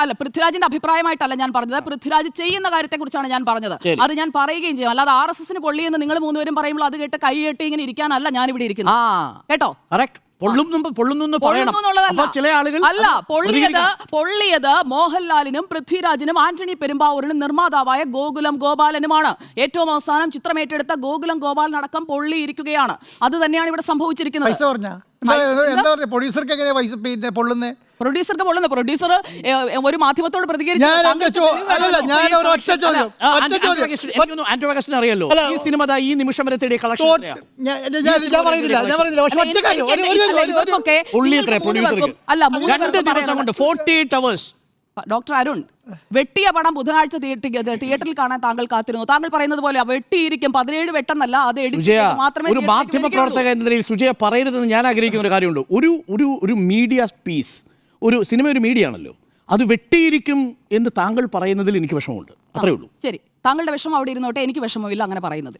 അല്ല, പൃഥ്വിരാജിന്റെ അഭിപ്രായമായിട്ടല്ല ഞാൻ പറഞ്ഞത്. പൃഥ്വിരാജ് ചെയ്യുന്ന കാര്യത്തെക്കുറിച്ചാണ് ഞാൻ പറഞ്ഞത്. അത് ഞാൻ പറയുകയും ചെയ്യും. അല്ലാതെ RSS പൊള്ളിയെന്ന് നിങ്ങൾ മൂന്നുപേരും പറയുമ്പോൾ അത് കേട്ട് കൈ കെട്ടി ഇങ്ങനെ ഇരിക്കാനല്ല ഞാൻ ഇവിടെ ഇരിക്കുന്നത്. കേട്ടോ? ചില ആളുകൾ അല്ല, പൊള്ളിയത് മോഹൻലാലിനും പൃഥ്വിരാജിനും ആന്റണി പെരുമ്പാവൂരിനും നിർമ്മാതാവായ ഗോകുലം ഗോപാലനുമാണ്. ഏറ്റവും അവസാനം ചിത്രമേറ്റെടുത്ത ഗോകുലം ഗോപാലനടക്കം പൊള്ളിയിരിക്കുകയാണ്. അത് തന്നെയാണ് ഇവിടെ സംഭവിച്ചിരിക്കുന്നത്. പ്രൊഡ്യൂസർക്ക് എങ്ങനെയാ പൊള്ളുന്നത്? പ്രൊഡ്യൂസർക്ക് പൊള്ളുന്ന പ്രൊഡ്യൂസർ ഒരു മാധ്യമത്തോട് പ്രതികരിച്ചു. അറിയാലോ ഈ സിനിമ ഈ നിമിഷം വരെ തേടിയ കളക്ഷൻ ഡോക്ടർ അരുൺ, വെട്ടിയ പടം ബുധനാഴ്ച തിയേറ്ററിൽ കാണാൻ താങ്കൾ കാത്തിരുന്നു. താങ്കൾ പറയുന്നത് പോലെ വെട്ടിയിരിക്കും. 17 വെട്ടെന്നല്ല, അത് മാത്രമേ. ഒരു മാധ്യമ പ്രവർത്തക എന്ന നിലയിൽ സുജയ പറയരുതെന്ന് ഞാൻ ആഗ്രഹിക്കുന്ന ഒരു കാര്യമുണ്ട്. ഒരു മീഡിയ പീസ്, ഒരു സിനിമ ഒരു മീഡിയ ആണല്ലോ, അത് വെട്ടിയിരിക്കും എന്ന് താങ്കൾ പറയുന്നതിൽ എനിക്ക് വിഷമമുണ്ട്. അത്രേ ഉള്ളൂ. ശരി, താങ്കളുടെ വിഷമം അവിടെ ഇരുന്നോട്ടെ, എനിക്ക് വിഷമമില്ല അങ്ങനെ പറയുന്നത്.